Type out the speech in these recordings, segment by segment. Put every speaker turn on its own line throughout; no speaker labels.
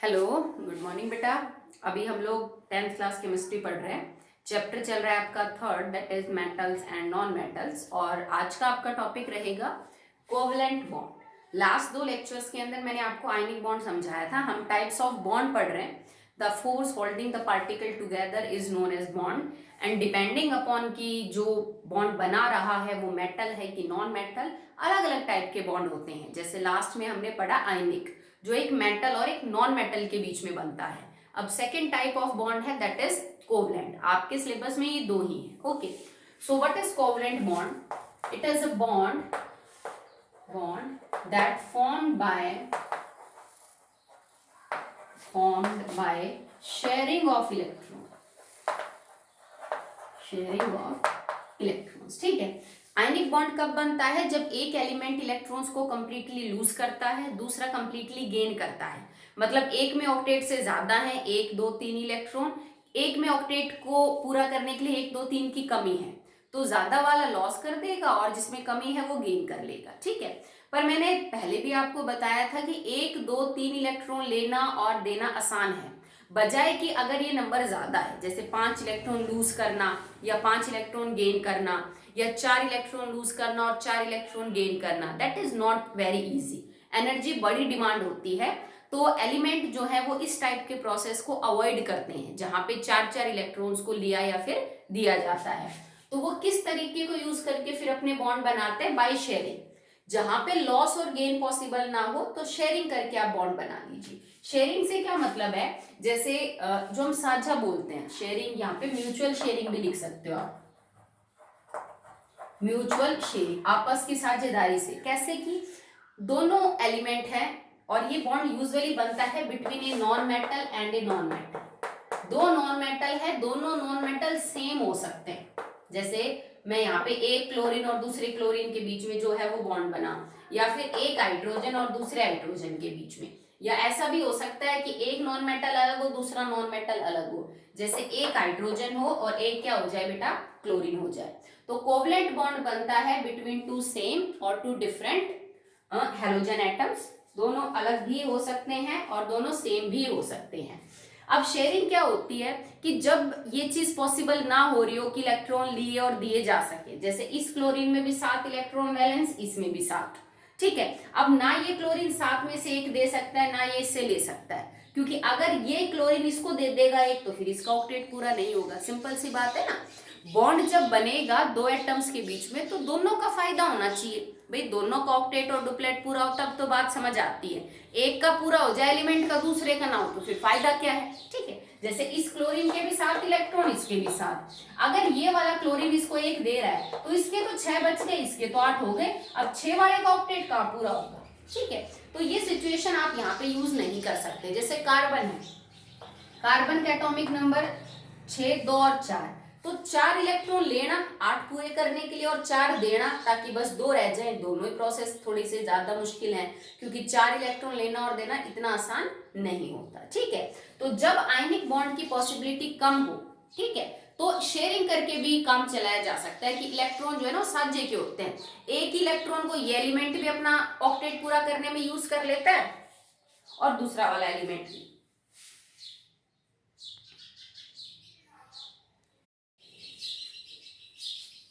Hello, good morning बेटा। अभी हम लोग 10th क्लास केमिस्ट्री पढ़ रहे हैं। चैप्टर चल रहा है आपका third, that is metals and non metals. और आज का आपका टॉपिक रहेगा कोवलेंट बॉन्ड। लास्ट दो लेक्चर्स के अंदर मैंने आपको आयनिक बॉन्ड समझाया था। हम टाइप्स ऑफ बॉन्ड पढ़ रहे हैं। The force holding the particle together is known as bond, and depending upon की जो बॉन्ड बना रहा है वो मेटल है कि नॉन मेटल, अलग अलग टाइप के बॉन्ड होते हैं। जैसे लास्ट में हमने पढ़ा आयनिक, जो एक मेटल और एक नॉन मेटल के बीच में बनता है। अब सेकेंड टाइप ऑफ बॉन्ड है दैट इज कोवलेंट। आपके सिलेबस में ये दो ही है। Okay, so what is covalent bond? It is a bond that formed by sharing of electrons। ठीक है। आयनिक बॉन्ड कब बनता है? जब एक एलिमेंट इलेक्ट्रॉन्स को कंप्लीटली लूज करता है, दूसरा कंप्लीटली गेन करता है। मतलब एक में ऑक्टेट से ज्यादा है, 1 2 3 इलेक्ट्रॉन, एक में ऑक्टेट को पूरा करने के लिए 1 2 3 की कमी है, तो ज्यादा वाला लॉस कर देगा और जिसमें कमी है वो गेन कर लेगा। ठीक है। पर मैंने पहले भी आपको बताया था कि 1 2 3 इलेक्ट्रॉन लेना और देना आसान है, बजाय कि अगर ये नंबर ज्यादा है, जैसे 5 इलेक्ट्रॉन लूज करना या 5 इलेक्ट्रॉन गेन करना, या 4 इलेक्ट्रॉन लूज करना और 4 इलेक्ट्रॉन गेन करना, that is not very easy. Energy बड़ी डिमांड होती है। तो एलिमेंट जो है वो इस टाइप के प्रोसेस को अवॉइड करते हैं जहां पे 4 इलेक्ट्रॉन्स को लिया या फिर दिया जाता है। तो वो किस तरीके को यूज करके फिर अपने बॉन्ड बनाते हैं? By sharing. जहां पे लॉस और गेन पॉसिबल ना हो तो शेयरिंग करके आप बॉन्ड बना लीजिए। शेयरिंग से क्या मतलब है? जैसे जो हम साझा बोलते हैं, शेयरिंग, यहाँ पे म्यूचुअल शेयरिंग भी लिख सकते हो आप। म्यूचुअल शेयरिंग, आपस की साझेदारी से। कैसे कि दोनों एलिमेंट है और ये बॉन्ड यूजुअली बनता है between a non metal and a non metal. दो नॉन मेटल है, दोनों नॉन मेटल सेम हो सकते हैं। जैसे मैं यहाँ पे एक क्लोरीन और दूसरे क्लोरीन के बीच में जो है वो बॉन्ड बना, या फिर एक हाइड्रोजन और दूसरे हाइड्रोजन के बीच में, या ऐसा भी हो सकता है कि एक नॉन मेटल अलग हो, दूसरा नॉन मेटल अलग हो। जैसे एक हाइड्रोजन हो और एक क्या हो जाए बेटा? क्लोरीन हो जाए। तो कोवलेंट बॉन्ड बनता है बिटवीन टू सेम और टू डिफरेंट हेलोजन एटम्स। दोनों अलग भी हो सकते हैं और दोनों सेम भी हो सकते हैं। अब शेयरिंग क्या होती है कि जब ये चीज पॉसिबल ना हो रही हो कि इलेक्ट्रॉन लिए और दिए जा सके, जैसे इस क्लोरीन में भी 7 इलेक्ट्रॉन वैलेंस, इसमें भी 7। ठीक है। अब ना ये क्लोरीन 7 में से एक दे सकता है, ना ये इससे ले सकता है, क्योंकि अगर ये क्लोरीन इसको दे देगा एक, तो फिर इसका ऑक्टेट पूरा नहीं होगा। सिंपल सी बात है ना। बॉन्ड जब बनेगा दो एटम्स के बीच में तो दोनों का फायदा होना चाहिए। भाई दोनों का ऑक्टेट और डुप्लेट पूरा हो तब तो बात समझ आती है। एक का पूरा हो जाए एलिमेंट का, दूसरे का ना हो, तो फिर फायदा क्या है? ठीक है। जैसे इस क्लोरीन के भी 7 इलेक्ट्रॉन, इसके भी 7। अगर ये वाला क्लोरीन इसको 1 दे रहा है तो इसके तो 6 बच गए, इसके तो 8 हो गए। अब 6 वाले का ऑक्टेट कहाँ पूरा होगा? ठीक है। तो ये सिचुएशन आप यहाँ पे यूज नहीं कर सकते। जैसे कार्बन है, कार्बन का एटॉमिक नंबर 6 2 और 4, तो 4 इलेक्ट्रॉन लेना 8 पूरे करने के लिए और 4 देना ताकि बस 2 रह जाए। दोनों ही प्रोसेस थोड़ी सी ज्यादा मुश्किल है, क्योंकि 4 इलेक्ट्रॉन लेना और देना इतना आसान नहीं होता। ठीक है। तो जब आयनिक बॉन्ड की पॉसिबिलिटी कम हो, ठीक है, तो शेयरिंग करके भी काम चलाया जा सकता है कि इलेक्ट्रॉन जो है ना साझे के होते हैं। एक इलेक्ट्रॉन को ये एलिमेंट भी अपना ऑक्टेट पूरा करने में यूज कर लेता है और दूसरा वाला एलिमेंट भी।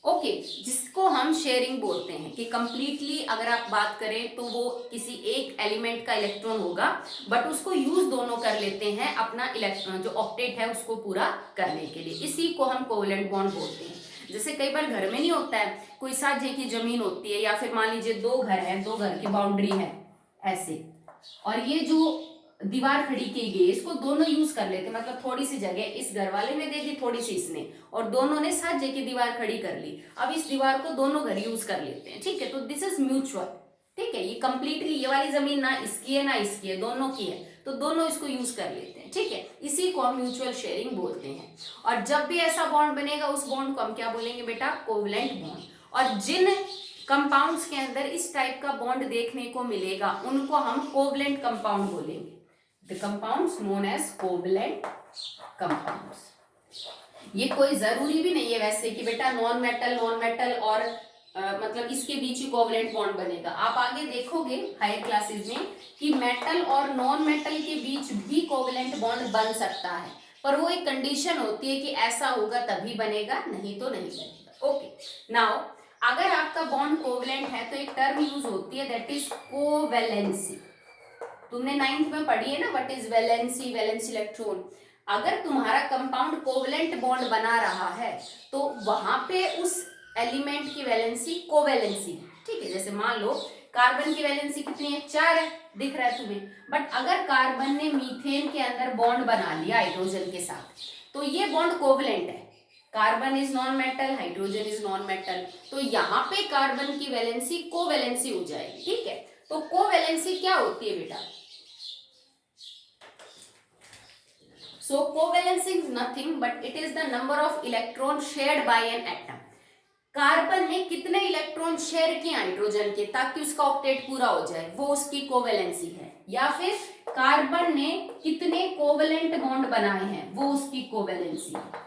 ओके, जिसको हम शेयरिंग बोलते हैं कि कंप्लीटली अगर आप बात करें तो वो किसी एक एलिमेंट का इलेक्ट्रॉन होगा, बट उसको यूज दोनों कर लेते हैं अपना इलेक्ट्रॉन जो ऑक्टेट है उसको पूरा करने के लिए। इसी को हम कोवलेंट बॉन्ड बोलते हैं। जैसे कई बार घर में नहीं होता है, कोई साझे की जमीन होती है, या फिर मान लीजिए 2 घर है, 2 घर की बाउंड्री है ऐसे, और ये जो दीवार खड़ी की गई इसको दोनों यूज कर लेते, मतलब थोड़ी सी जगह इस घर वाले ने दे दी, थोड़ी सी इसने, और दोनों ने साझे की दीवार खड़ी कर ली। अब इस दीवार को दोनों घर यूज कर लेते हैं। ठीक है। तो दिस इज म्यूचुअल। ठीक है। ये कंप्लीटली ये वाली जमीन ना इसकी है ना इसकी है, दोनों की है, तो दोनों इसको यूज कर लेते हैं। ठीक है। इसी को हम म्यूचुअल शेयरिंग बोलते हैं। और जब भी ऐसा बॉन्ड बनेगा उस बॉन्ड को हम क्या बोलेंगे बेटा? Covalent bond. और जिन कंपाउंड्स के अंदर इस टाइप का बॉन्ड देखने को मिलेगा उनको हम कोवलेंट कंपाउंड बोलेंगे। The compounds known as covalent compounds। ये कोई जरूरी भी नहीं है वैसे कि बेटा नॉन मेटल और मतलब इसके बीच ही कोवलेंट बॉन्ड बनेगा। आप आगे देखोगे हायर क्लासेस में कि मेटल और नॉन मेटल के बीच भी कोवलेंट बॉन्ड बन सकता है, पर वो एक कंडीशन होती है कि ऐसा होगा तभी बनेगा, नहीं तो नहीं बनेगा। ओके, नाउ अगर आपका बॉन्ड कोवलेंट है तो एक टर्म यूज होती है दैट इज कोवैलेंसी। तुमने 9th में पढ़ी है ना, what is valency, valence electron. अगर तुम्हारा कंपाउंड कोवलेंट बॉन्ड बना रहा है तो वहां पे उस एलिमेंट की वैलेंसी कोवैलेंसी, ठीक है। जैसे मान लो कार्बन की वैलेंसी कितनी है, 4 है, दिख रहा है तुम्हें। बट अगर कार्बन ने मीथेन के अंदर बॉन्ड बना लिया हाइड्रोजन के साथ तो ये बॉन्ड कोवलेंट है। Carbon is non metal, hydrogen is non metal, तो यहाँ पे कार्बन की वैलेंसी कोवैलेंसी हो जाएगी, ठीक है। तो कोवैलेंसी क्या होती है बेटा? So covalence is nothing but it is the number of electron shared by an atom. Carbon ने कितने इलेक्ट्रॉन शेयर किए हाइड्रोजन के ताकि उसका ऑक्टेट पूरा हो जाए, वो उसकी कोवैलेंसी है। या फिर कार्बन ने कितने कोवैलेंट बॉन्ड बनाए हैं, वो उसकी कोवैलेंसी है।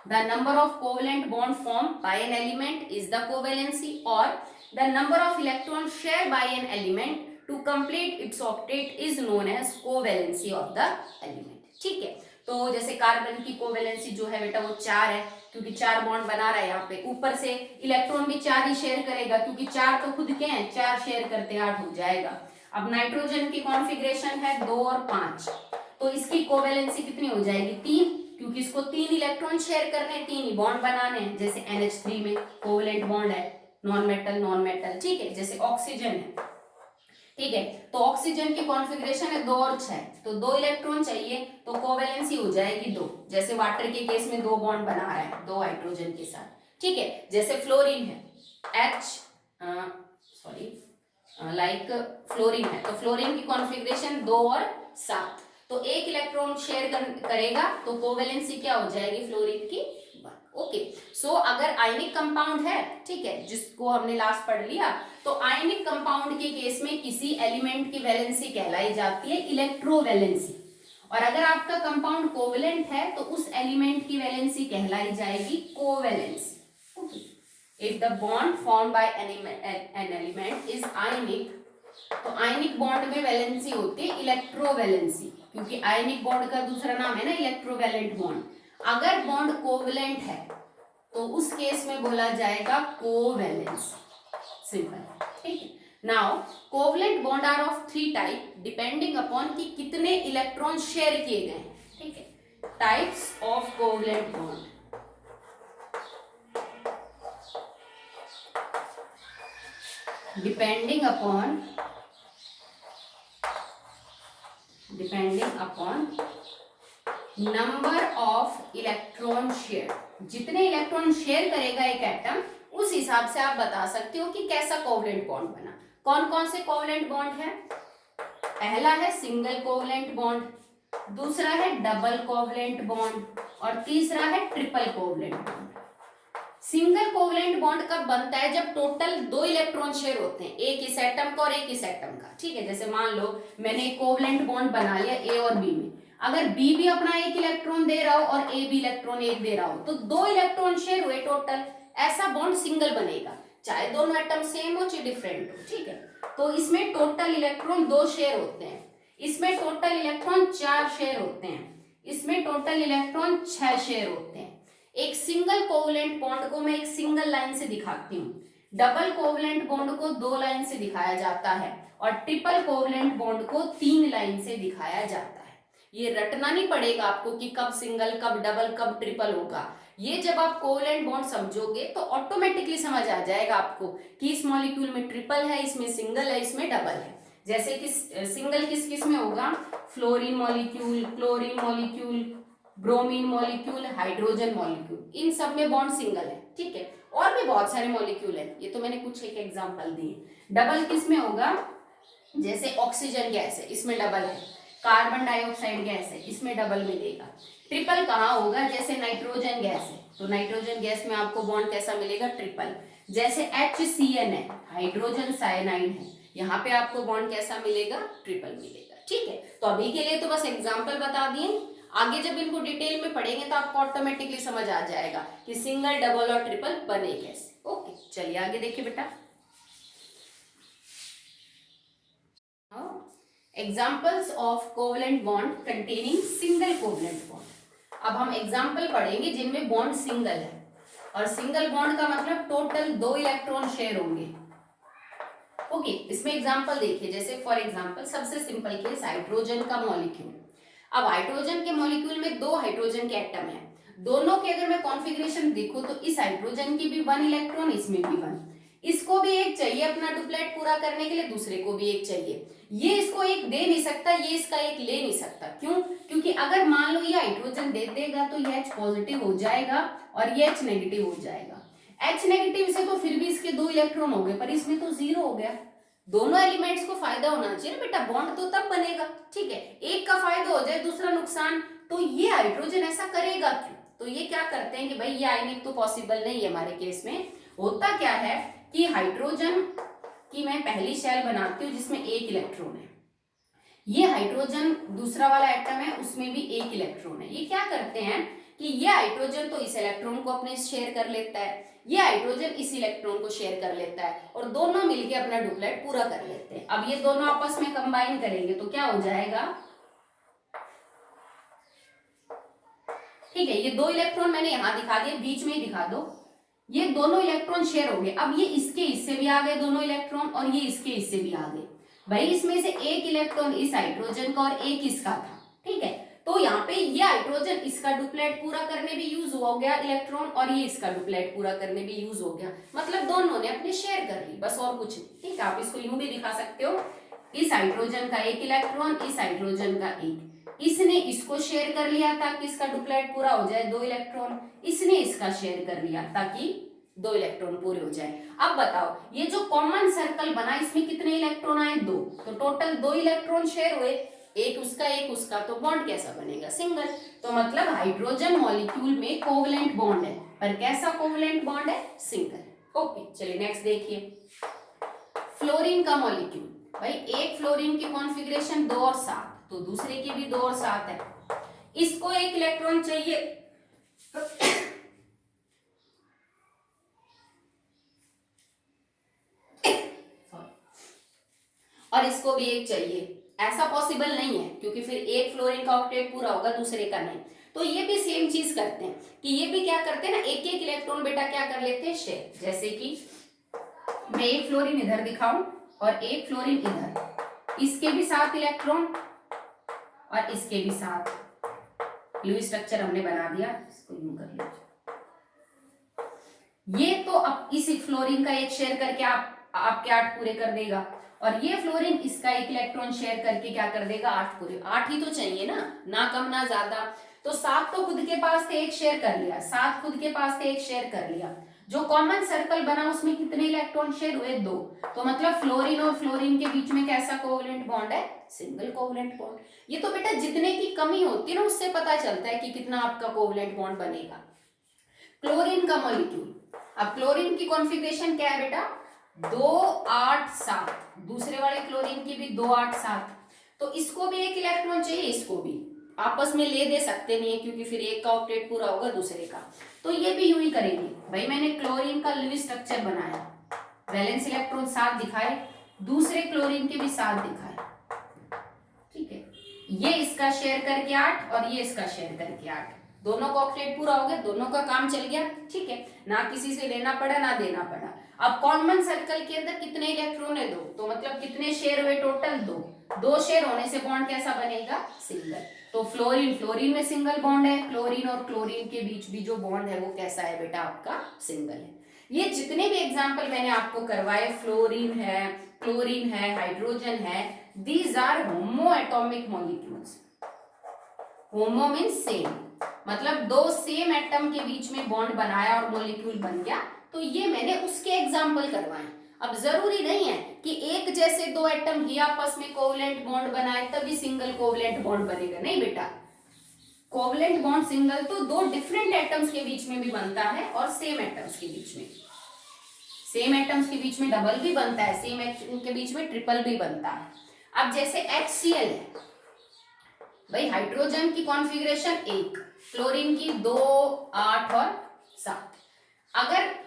The number of covalent bond formed by an element is the covalency, or the number of electrons shared by an element to complete its octet is known as covalency of the element, ठीक है। तो जैसे carbon की covalency जो है बेटा वो 4 है, क्योंकि 4 बॉन्ड बना रहा है यहाँ पे। ऊपर से इलेक्ट्रॉन भी 4 ही शेयर करेगा, क्योंकि 4 तो खुद के हैं, 4 शेयर करते 8 हो जाएगा। अब नाइट्रोजन की कॉन्फ़िगरेशन है 2 और 5, तो इसकी कोवैलेंसी कितनी हो जाएगी, 3, क्योंकि इसको 3 इलेक्ट्रॉन शेयर करने, 3 ही बॉन्ड बनाने हैं। जैसे NH3 में कोवैलेंट बॉन्ड है, नॉन मेटल, ठीक है। जैसे ऑक्सीजन है, ठीक है, तो ऑक्सीजन की कॉन्फ़िगरेशन है 2 और 6, तो 2 इलेक्ट्रॉन चाहिए, तो कोवैलेंसी हो जाएगी 2। जैसे वाटर के केस में 2 बॉन्ड बना रहा है 2 हाइड्रोजन के साथ, ठीक है। जैसे फ्लोरीन है लाइक फ्लोरीन है, तो फ्लोरीन की कॉन्फ़िगरेशन 2 और 7, तो 1 इलेक्ट्रॉन शेयर करेगा, तो कोवैलेंसी क्या हो जाएगी फ्लोरीन की, 1। ओके, सो अगर आयनिक कंपाउंड है, ठीक है, जिसको हमने लास्ट पढ़ लिया, तो आयनिक कंपाउंड के केस में किसी एलिमेंट की वैलेंसी कहलाई जाती है इलेक्ट्रोवैलेंसी, और अगर आपका कंपाउंड कोवैलेंट है तो उस एलिमेंट की वैलेंसी कहलाई जाएगी covalency. Okay, if the bond form by an element is आयनिक, तो आयनिक बॉन्ड में वैलेंसी होती है इलेक्ट्रोवैलेंसी, क्योंकि आयनिक बॉन्ड का दूसरा नाम है ना इलेक्ट्रोवैलेंट बॉन्ड। अगर बॉन्ड कोवैलेंट है तो उस केस में बोला जाएगा कोवैलेंस, सिंपल, ठीक है। Now covalent bond are of 3 type depending upon कि कितने इलेक्ट्रॉन शेयर किए गए, ठीक है। Types of covalent bond, depending upon number of electron share, जितने इलेक्ट्रॉन शेयर करेगा एक एटम, उस हिसाब से आप बता सकते हो कि कैसा कोवैलेंट बॉन्ड बना। कौन कौन से कोवैलेंट बॉन्ड है? पहला है सिंगल कोवैलेंट बॉन्ड, दूसरा है डबल कोवैलेंट बॉन्ड, और तीसरा है triple covalent bond. Single covalent bond कब बनता है? जब टोटल 2 इलेक्ट्रॉन शेयर होते हैं, एक इस एटम का और एक इस एटम का, ठीक है। जैसे मान लो मैंने एक कोवैलेंट बॉन्ड बना लिया ए और बी में, अगर बी भी अपना 1 इलेक्ट्रॉन दे रहा हो और ए भी इलेक्ट्रॉन 1 दे रहा हो, तो 2 इलेक्ट्रॉन शेयर हुए टोटल, ऐसा बॉन्ड सिंगल बनेगा, चाहे दोनों एटम सेम हो चाहे डिफरेंट हो, ठीक है। तो इसमें टोटल इलेक्ट्रॉन 2 शेयर होते हैं, इसमें टोटल इलेक्ट्रॉन 4 शेयर होते हैं, इसमें टोटल इलेक्ट्रॉन 6 शेयर होते हैं। एक सिंगल कोवैलेंट बॉन्ड को मैं एक सिंगल लाइन से दिखाती हूँ, डबल कोवैलेंट बॉन्ड को 2 लाइन से दिखाया जाता है, और ट्रिपल कोवैलेंट बॉन्ड को 3 लाइन से दिखाया जाता है। ये रटना नहीं पड़ेगा आपको कि कब सिंगल, कब डबल, कब ट्रिपल होगा। ये जब आप कोवैलेंट बॉन्ड समझोगे तो ऑटोमेटिकली समझ आ जाएगा आपको कि इस मॉलिक्यूल में ट्रिपल है, इसमें सिंगल है, इसमें डबल है। जैसे कि सिंगल किस किस में होगा? Fluorine molecule, chlorine molecule, bromine molecule, hydrogen molecule, इन सब में बॉन्ड सिंगल है, ठीक है। और भी बहुत सारे मॉलिक्यूल है, ये तो मैंने कुछ एक एग्जांपल दिए। डबल किस में होगा? जैसे ऑक्सीजन गैस है, इसमें डबल है, कार्बन डाइऑक्साइड गैस है, इसमें डबल मिलेगा। ट्रिपल कहाँ होगा? जैसे नाइट्रोजन गैस है, तो नाइट्रोजन गैस में आपको बॉन्ड कैसा मिलेगा? ट्रिपल। जैसे HCN है, हाइड्रोजन साइनाइड है, यहाँ पे आपको बॉन्ड कैसा मिलेगा? ट्रिपल मिलेगा, ठीक है। तो अभी के लिए तो बस एग्जाम्पल बता दिए, आगे जब इनको डिटेल में पढ़ेंगे तो आपको ऑटोमेटिकली समझ आ जाएगा कि सिंगल, डबल और ट्रिपल बने कैसे। ओके, चलिए आगे देखिए बेटा। Examples of covalent bond containing single covalent bond. अब हम एग्जाम्पल पढ़ेंगे जिनमें बॉन्ड सिंगल है, और सिंगल बॉन्ड का मतलब टोटल 2 इलेक्ट्रॉन शेयर होंगे। ओके, इसमें एग्जाम्पल देखिए, जैसे फॉर एग्जाम्पल सबसे सिंपल केस हाइड्रोजन का मॉलिक्यूल। अब हाइड्रोजन के मॉलिक्यूल में 2 हाइड्रोजन के एटम है, दोनों के अगर मैं कॉन्फ़िगरेशन देखूं तो इस हाइड्रोजन की भी 1 इलेक्ट्रॉन, इसमें भी 1, इसको भी एक चाहिए अपना डुप्लेट पूरा करने के लिए, दूसरे को भी एक चाहिए। ये इसको एक दे नहीं सकता, ये इसका एक ले नहीं सकता। क्यों? क्योंकि अगर मान लो ये हाइड्रोजन दे देगा तो ये H पॉजिटिव हो जाएगा और ये H नेगेटिव हो जाएगा। H नेगेटिव से तो फिर भी इसके 2 इलेक्ट्रॉन हो गए, पर इसमें तो 0 हो गया। दोनों एलिमेंट्स को फायदा होना चाहिए ना बेटा, बॉन्ड तो तब बनेगा। ठीक है, एक का फायदा हो जाए दूसरा नुकसान, तो ये हाइड्रोजन ऐसा करेगा क्यों? तो ये क्या करते हैं कि भाई ये आयनिक तो पॉसिबल नहीं है हमारे केस में। होता क्या है कि हाइड्रोजन की मैं पहली शेल बनाती हूँ जिसमें 1 इलेक्ट्रॉन है, ये हाइड्रोजन दूसरा वाला एटम है उसमें भी 1 इलेक्ट्रॉन है। ये क्या करते हैं कि ये हाइड्रोजन तो इस इलेक्ट्रॉन को अपने शेयर कर लेता है, ये हाइड्रोजन इस इलेक्ट्रॉन को शेयर कर लेता है, और दोनों मिलके अपना डुप्लेट पूरा कर लेते हैं। अब ये दोनों आपस में कंबाइन करेंगे तो क्या हो जाएगा? ठीक है, ये 2 इलेक्ट्रॉन मैंने यहां दिखा दिए, बीच में ही दिखा दो। ये दोनों इलेक्ट्रॉन शेयर हो गए। अब ये इसके हिस्से भी आ गए दोनों इलेक्ट्रॉन, और ये इसके हिस्से भी आ गए। भाई इसमें से 1 इलेक्ट्रॉन इस हाइड्रोजन का और 1 इसका था। ठीक है, तो यहाँ पे ये हाइड्रोजन इसका डुप्लेट पूरा करने भी यूज हो गया इलेक्ट्रॉन, और ये इसका डुप्लेट पूरा करने भी यूज हो गया। मतलब दोनों ने अपने शेयर कर ली, बस और कुछ नहीं। ठीक है, आप इसको यूं भी दिखा सकते हो, इस हाइड्रोजन का 1 इलेक्ट्रॉन, इस हाइड्रोजन का 1, इसने इसको शेयर कर लिया ताकि इसका डुप्लेट पूरा हो जाए 2 इलेक्ट्रॉन, इसने इसका शेयर कर लिया ताकि 2 इलेक्ट्रॉन पूरे हो जाए। अब बताओ ये जो कॉमन सर्कल बना इसमें कितने इलेक्ट्रॉन आए? 2, तो टोटल 2 इलेक्ट्रॉन शेयर हुए, एक उसका एक उसका, तो बॉन्ड कैसा बनेगा? सिंगल। तो मतलब हाइड्रोजन मॉलिक्यूल में कोवलेंट बॉन्ड है, पर कैसा कोवलेंट बॉन्ड है? सिंगल। ओके, चलिए नेक्स्ट देखिए, फ्लोरीन का मॉलिक्यूल। भाई एक फ्लोरीन की कॉन्फ़िगरेशन 2 और 7, तो दूसरे की भी 2 और 7 है, इसको 1 इलेक्ट्रॉन चाहिए और इसको भी 1 चाहिए। ऐसा पॉसिबल नहीं है क्योंकि फिर एक फ्लोरीन का ऑक्टेट पूरा होगा दूसरे का नहीं। तो ये भी सेम चीज करते हैं कि ये भी क्या करते हैं ना, 1-1 इलेक्ट्रॉन बेटा क्या कर लेते हैं? शेयर। जैसे कि मैं 1 फ्लोरीन इधर दिखाऊं और 1 फ्लोरीन इधर, इसके भी 7 इलेक्ट्रॉन और इसके भी 7। लुईस स्ट्रक्चर हमने बना दिया, इसको यूं कर लीजिए। ये तो अब इस फ्लोरीन का 1 शेयर करके आपके 8 पूरे कर देगा, और ये फ्लोरीन इसका 1 इलेक्ट्रॉन शेयर करके क्या कर देगा? 8 पूरे। 8 ही तो चाहिए ना कम ना ज्यादा। तो 7 तो खुद के पास थे 1 शेयर कर लिया, 7 खुद के पास थे 1 शेयर कर लिया। जो कॉमन सर्कल बना उसमें कितने इलेक्ट्रॉन शेयर हुए? 2। तो मतलब फ्लोरीन और फ्लोरीन के बीच में कैसा कोवलेंट बॉन्ड है? Single covalent bond. ये तो बेटा जितने की कमी होती है ना उससे पता चलता है कि कितना आपका कोवलेंट बॉन्ड बनेगा। क्लोरीन का मॉलिक्यूल। अब क्लोरीन की कॉन्फ़िगरेशन क्या है बेटा? 2 8 7, दूसरे वाले क्लोरीन की भी 2 8 7, तो इसको भी 1 इलेक्ट्रॉन चाहिए, इसको भी आपस में ले दे सकते नहीं है क्योंकि फिर एक का ऑक्टेट पूरा होगा दूसरे का। तो ये भी यूं ही करेंगे। भाई मैंने क्लोरीन का लुईस स्ट्रक्चर बनाया, वैलेंस इलेक्ट्रॉन 7 दिखाए, दूसरे क्लोरीन के भी 7 दिखाए। ठीक है, ये इसका शेयर करके 8 और ये इसका शेयर करके 8, दोनों का ऑक्टेट पूरा हो गया, दोनों का काम चल गया। ठीक है, ना किसी से लेना पड़ा ना देना पड़ा। अब कॉमन सर्कल के अंदर कितने इलेक्ट्रॉन है? 2, तो मतलब कितने शेयर हुए? टोटल 2। 2 शेयर होने से बॉन्ड कैसा बनेगा? सिंगल। तो फ्लोरीन फ्लोरीन में सिंगल बॉन्ड है, क्लोरीन और क्लोरीन के बीच भी जो बॉन्ड है वो कैसा है बेटा? आपका सिंगल है। ये जितने भी एग्जाम्पल मैंने आपको करवाए, फ्लोरीन है, क्लोरीन है, हाइड्रोजन है, these are homo atomic molecules. Homo means same, मतलब 2 सेम एटम के बीच में बॉन्ड बनाया और मॉलिक्यूल बन गया, तो ये मैंने उसके एग्जाम्पल करवाए। अब जरूरी नहीं है कि एक जैसे 2 एटम ही आपस में कोवलेंट बॉन्ड बनाए तभी सिंगल कोवलेंट बॉन्ड बनेगा, नहीं बेटा। कोवलेंट बॉन्ड सिंगल तो 2 डिफरेंट एटम्स के बीच में भी बनता है और सेम एटम्स के बीच में, सेम एटम्स के बीच में डबल भी बनता है, सेम एटम के बीच में ट्रिपल भी बनता है। अब जैसे HCl है, भाई हाइड्रोजन की कॉन्फ़िगरेशन 1, क्लोरीन की 2 8 और 7। अगर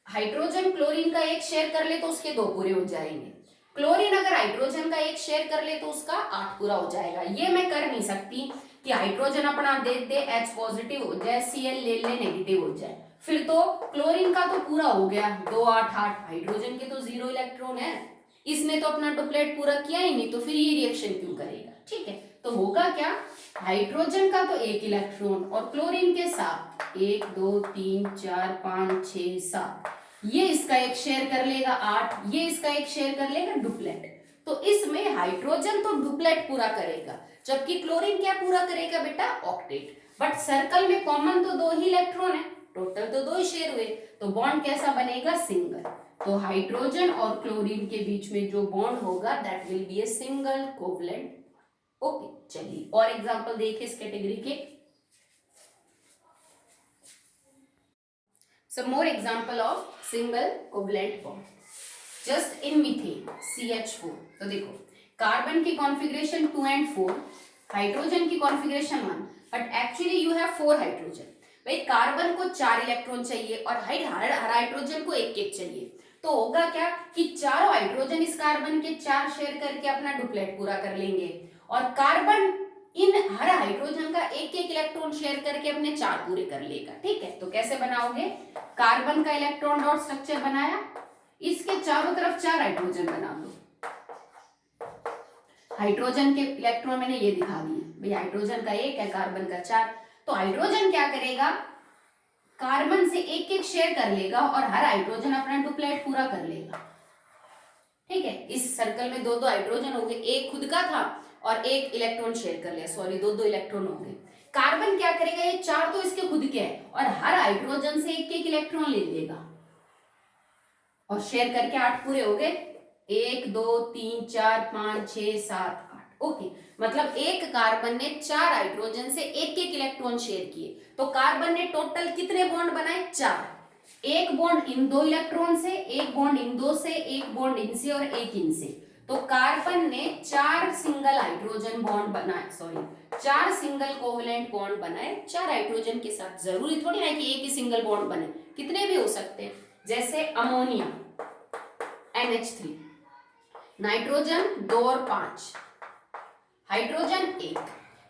हाइड्रोजन क्लोरीन का एक शेयर कर ले तो उसके 2 पूरे हो जाएंगे, क्लोरीन अगर हाइड्रोजन का एक शेयर कर ले तो उसका 8 पूरा हो जाएगा। ये मैं कर नहीं सकती कि हाइड्रोजन अपना दे दे H पॉजिटिव हो जाए, Cl ले ले नेगेटिव हो जाए, फिर तो क्लोरीन का तो पूरा हो गया 2 8 8, हाइड्रोजन के तो 0 इलेक्ट्रॉन है, इसने तो अपना डुप्लेट पूरा किया ही नहीं, तो फिर ये रिएक्शन क्यों करेगा। ठीक है, तो होगा क्या, हाइड्रोजन का तो 1 इलेक्ट्रॉन और क्लोरीन के साथ 1 2 3 4 5 6 7, ये इसका एक शेयर कर लेगा 8, ये इसका एक शेयर कर लेगा डुप्लेट, तो इसमें हाइड्रोजन तो डुप्लेट पूरा करेगा, जबकि क्लोरीन क्या पूरा करेगा बेटा, ऑक्टेट। बट सर्कल में कॉमन तो 2 ही इलेक्ट्रॉन है, टोटल तो 2 ही शेयर हुए, तो बॉन्ड कैसा बनेगा, सिंगल। तो हाइड्रोजन और क्लोरीन के बीच में जो बॉन्ड होगा that will B a single covalent. Okay, चलिए और एग्जांपल देखिए इस कैटेगरी के। Some more example of single covalent bond. Just in methane CH4, तो देखो कार्बन की कॉन्फ़िगरेशन 2 and 4, हाइड्रोजन की configuration 1, but actually you have 4 hydrogen. भाई कार्बन को 4 इलेक्ट्रॉन चाहिए और हर हाइड्रोजन को एक एक चाहिए, तो होगा क्या कि चारों हाइड्रोजन इस कार्बन के 4 शेयर करके अपना डुप्लेट पूरा कर लेंगे, और कार्बन इन हर हाइड्रोजन का एक एक इलेक्ट्रॉन शेयर करके अपने 4 पूरे कर लेगा। ठीक है, तो कैसे बनाओगे, कार्बन का इलेक्ट्रॉन डॉट स्ट्रक्चर बनाया, इसके चारों तरफ 4 हाइड्रोजन बना दो, हाइड्रोजन के इलेक्ट्रॉन मैंने ये दिखा दिए, भाई हाइड्रोजन का 1 है, कार्बन का 4, तो हाइड्रोजन क्या करेगा, कार्बन से एक एक शेयर कर लेगा और हर हाइड्रोजन अपना डुप्लेट पूरा कर लेगा। ठीक है, इस सर्कल में 2 2 हाइड्रोजन हो गए, एक खुद का था और एक इलेक्ट्रॉन शेयर कर लिया, सॉरी 2 2 इलेक्ट्रॉन हो गए। कार्बन क्या करेगा, ये 4 तो इसके खुद के हैं और हर हाइड्रोजन से एक एक इलेक्ट्रॉन ले लेगा और शेयर करके 8 पूरे हो गए, 1 2 3 4 5 6 7 8। ओके, मतलब एक कार्बन ने 4 हाइड्रोजन से एक एक इलेक्ट्रॉन शेयर किए, तो कार्बन ने टोटल कितने बॉन्ड बनाए, 4, एक बॉन्ड इन 2 इलेक्ट्रॉन से, एक बॉन्ड इन 2 से, एक बॉन्ड इनसे और एक इनसे, तो कार्बन ने 4 सिंगल हाइड्रोजन बॉन्ड बनाए, सॉरी 4 सिंगल कोवलेंट बॉन्ड बनाए 4 हाइड्रोजन के साथ। जरूरी थोड़ी ना कि एक ही सिंगल बॉन्ड बने, कितने भी हो सकते हैं, जैसे अमोनिया NH3, नाइट्रोजन 2 और 5, हाइड्रोजन 1।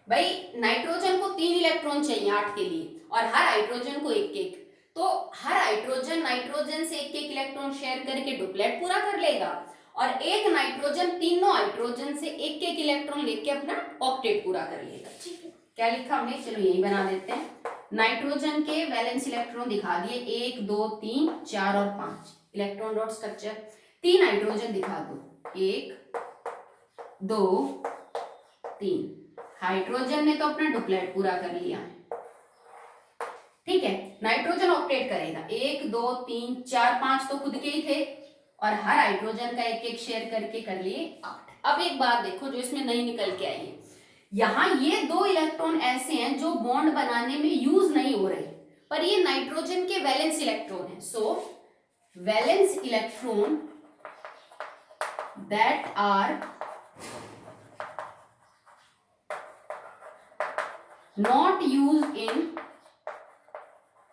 भाई नाइट्रोजन को 3 इलेक्ट्रॉन चाहिए 8 के लिए और हर हाइड्रोजन को एक एक, तो हर हाइड्रोजन नाइट्रोजन से एक एक इलेक्ट्रॉन शेयर करके डुप्लेट पूरा कर लेगा, और एक नाइट्रोजन तीनों हाइड्रोजन से एक एक इलेक्ट्रॉन लेके अपना ऑक्टेट पूरा कर लेगा। ठीक है, क्या लिखा हमने, चलो यही बना देते हैं, नाइट्रोजन के वैलेंस इलेक्ट्रॉन दिखा दिए 1 2 3 4 और 5, इलेक्ट्रॉन डॉट स्ट्रक्चर, 3 हाइड्रोजन दिखा दो, 1 2 3, हाइड्रोजन ने तो अपना डुप्लेट पूरा कर लिया है। ठीक है, नाइट्रोजन ऑक्टेट करेगा, 1 2 3 4 5 तो खुद के ही थे और हर हाइड्रोजन का एक एक शेयर करके कर लिए 8। अब एक बात देखो जो इसमें नहीं निकल के आई है, यहाँ ये 2 इलेक्ट्रॉन ऐसे हैं जो बॉन्ड बनाने में यूज नहीं हो रहे, पर ये नाइट्रोजन के वैलेंस इलेक्ट्रॉन है, so valence electron that are not used in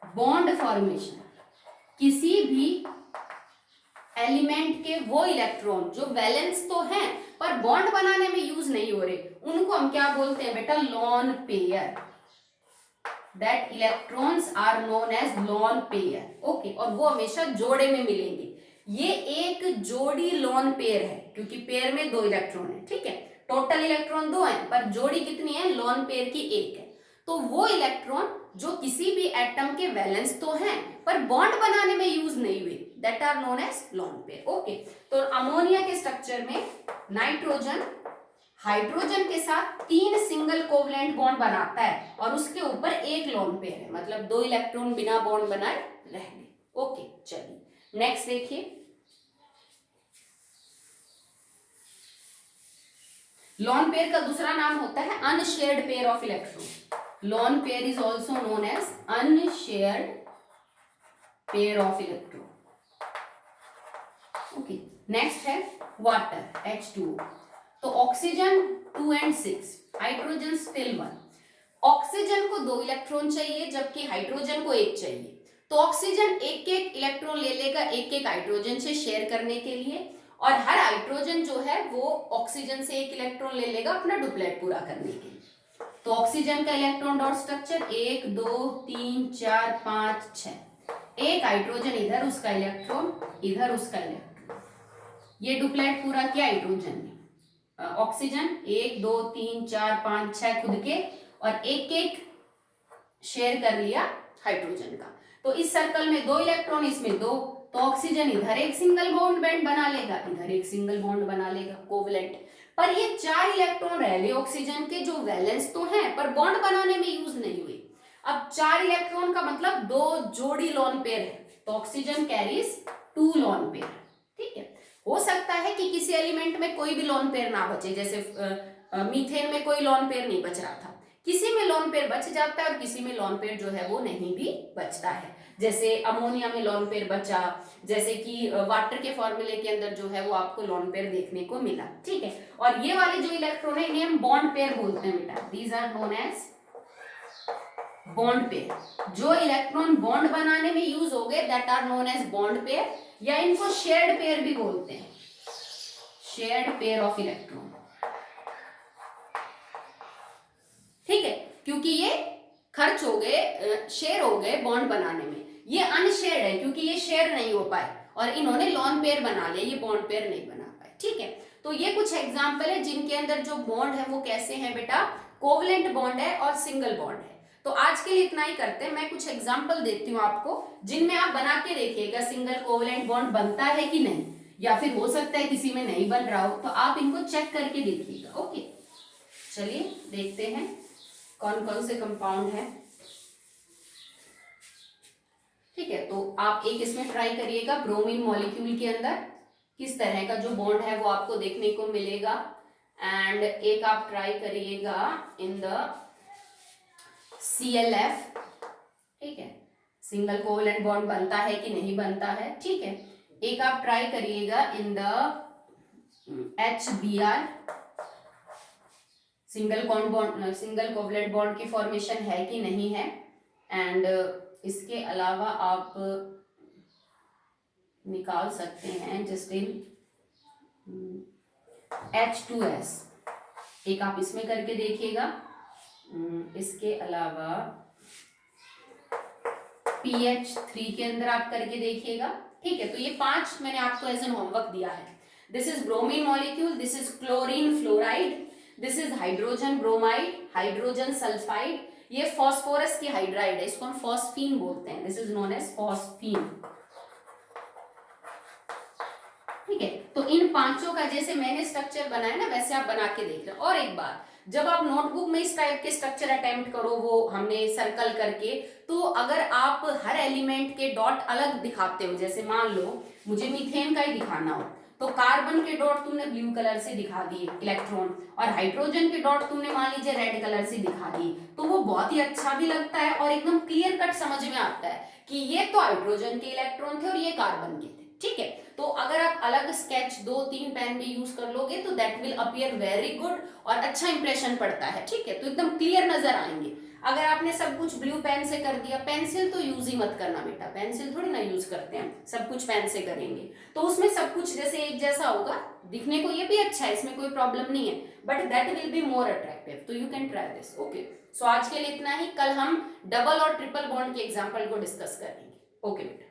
bond formation, किसी भी एलिमेंट के वो इलेक्ट्रॉन जो वैलेंस तो हैं पर बॉन्ड बनाने में यूज नहीं हो रहे, उनको हम क्या बोलते हैं बेटा, lone pair, that electrons are known as lone pair. Okay, और वो हमेशा जोड़े में मिलेंगे, ये एक जोड़ी लॉन पेयर है क्योंकि पेयर में 2 इलेक्ट्रॉन है। ठीक है, टोटल इलेक्ट्रॉन 2 है पर जोड़ी कितनी है, लॉन पेयर की 1 है, तो वो इलेक्ट्रॉन जो किसी भी एटम के वैलेंस तो हैं पर बॉन्ड बनाने में यूज नहीं हुए, that are known as lone pair. Okay, तो अमोनिया के स्ट्रक्चर में नाइट्रोजन हाइड्रोजन के साथ 3 सिंगल कोवलेंट बॉन्ड बनाता है और उसके ऊपर 1 लॉन पेयर है, मतलब 2 इलेक्ट्रॉन बिना बॉन्ड बनाए रहेंगे। ओके, चलिए नेक्स्ट देखिए, लॉन पेयर का दूसरा नाम होता है unshared pair of electron, lone pair is also known as unshared pair of electron. Okay, next है water H2O, तो oxygen 2 and 6, hydrogen still 1, oxygen को 2 इलेक्ट्रॉन चाहिए जबकि हाइड्रोजन को 1 चाहिए, तो ऑक्सीजन एक एक इलेक्ट्रॉन ले लेगा एक एक हाइड्रोजन से शेयर करने के लिए, और हर हाइड्रोजन जो है वो ऑक्सीजन से एक इलेक्ट्रॉन ले लेगा अपना डुप्लेट पूरा करने के लिए। तो ऑक्सीजन का इलेक्ट्रॉन डॉट स्ट्रक्चर 1 2 3 4 5 6, एक हाइड्रोजन इधर उसका इलेक्ट्रॉन इधर उसका इलेक्ट्रॉन, ये डुप्लेट पूरा किया हाइड्रोजन ने। ऑक्सीजन 1 2 3 4 5 6 खुद के, और एक एक शेयर कर लिया हाइड्रोजन का। तो इस सर्कल में 2 इलेक्ट्रॉन, इसमें 2, तो ऑक्सीजन इधर एक सिंगल बॉन्ड बैंड बना लेगा इधर एक सिंगल बॉन्ड बना लेगा कोवलेंट। पर ये 4 इलेक्ट्रॉन रह गए ऑक्सीजन के जो वैलेंस तो हैं पर बॉन्ड बनाने में यूज नहीं हुए। अब 4 इलेक्ट्रॉन का मतलब 2 जोड़ी लोन पेयर है, तो ऑक्सीजन कैरीज 2 लोन पेयर। ठीक है, हो सकता है कि किसी एलिमेंट में कोई भी लोन पेयर ना बचे, जैसे मीथेन में कोई लोन पेयर नहीं बच रहा था, किसी में लोन पेयर बच जाता है और किसी में लोन पेयर जो है वो नहीं भी बचता है। जैसे अमोनिया में लोन पेयर बचा, जैसे कि वाटर के फॉर्मूले के अंदर जो है वो आपको लोन पेयर देखने को मिला। ठीक है, और ये वाले जो इलेक्ट्रॉन है इन्हें हम बॉन्ड पेयर बोलते हैं बेटा, these are known as bond pair. जो इलेक्ट्रॉन बॉन्ड बनाने में यूज हो गए that are known as bond pair, या इनको शेयर्ड पेयर भी बोलते हैं, शेयर्ड पेयर ऑफ इलेक्ट्रॉन। ठीक है, क्योंकि ये खर्च हो गए, शेयर हो गए बॉन्ड बनाने में। ये अनशेयर्ड है क्योंकि ये शेयर नहीं हो पाए और इन्होंने लॉन पेयर बना लिया, ये बॉन्ड पेयर नहीं बना पाए। ठीक है, तो ये कुछ एग्जांपल है जिनके अंदर जो बॉन्ड है वो कैसे हैं बेटा, कोवलेंट बॉन्ड है और सिंगल बॉन्ड है। तो आज के लिए इतना ही करते हैं, मैं कुछ एग्जाम्पल देती हूँ आपको जिनमें आप बना के देखिएगा सिंगल कोवलेंट बॉन्ड बनता है कि नहीं, या फिर हो सकता है किसी में नहीं बन रहा हो, तो आप इनको चेक करके देखिएगा। ओके, चलिए देखते हैं कौन कौन से कंपाउंड है। ठीक है, तो आप एक इसमें ट्राई करिएगा, ब्रोमीन मॉलिक्यूल के अंदर किस तरह का जो बॉन्ड है वो आपको देखने को मिलेगा। एंड एक आप ट्राई करिएगा इन द ClF। ठीक है, सिंगल कोवलेंट बॉन्ड बनता है कि नहीं बनता है। ठीक है, एक आप ट्राई करिएगा in the HBr, single covalent bond की फॉर्मेशन है कि नहीं है। एंड इसके अलावा आप निकाल सकते हैं जस्ट इन H2S, एक आप इसमें करके देखिएगा। इसके अलावा PH3 के अंदर आप करके देखिएगा। ठीक है, तो ये 5 मैंने आपको एज एन होमवर्क दिया है। This is bromine molecule, this is chlorine fluoride, this is hydrogen bromide, hydrogen sulphide, ये फॉस्फोरस की हाइड्राइड है, इसको हम फॉस्फीन बोलते हैं, this is known as phosphine. ठीक है, तो इन 5 का जैसे मैंने स्ट्रक्चर बनाया ना वैसे आप बना के देख रहे हो। और एक बात, जब आप नोटबुक में इस टाइप के स्ट्रक्चर अटेम्प्ट करो, वो हमने सर्कल करके, तो अगर आप हर एलिमेंट के डॉट अलग दिखाते हो, जैसे मान लो मुझे मीथेन का ही दिखाना हो, तो कार्बन के डॉट तुमने ब्लू कलर से दिखा दिए इलेक्ट्रॉन, और हाइड्रोजन के डॉट तुमने मान लीजिए रेड कलर से दिखा दिए, तो वो बहुत ही अच्छा भी लगता है और एकदम क्लियर कट समझ में आता है कि ये तो हाइड्रोजन के इलेक्ट्रॉन थे और ये कार्बन के थे। ठीक है, तो अगर आप अलग स्केच 2-3 पेन में यूज कर लोगे तो that will appear very good और अच्छा इंप्रेशन पड़ता है। ठीक है, तो एकदम क्लियर नजर आएंगे। अगर आपने सब कुछ ब्लू पेन से कर दिया, पेंसिल तो यूज ही मत करना बेटा, पेंसिल थोड़ी ना यूज करते हैं, सब कुछ पेन से करेंगे तो उसमें सब कुछ जैसे एक जैसा होगा, दिखने को ये भी अच्छा है, इसमें कोई प्रॉब्लम नहीं है, but that will be more attractive. तो you can try this. Okay, so आज के लिए इतना ही, कल हम डबल और ट्रिपल बॉन्ड के एग्जाम्पल को डिस्कस करेंगे। ओके बेटा।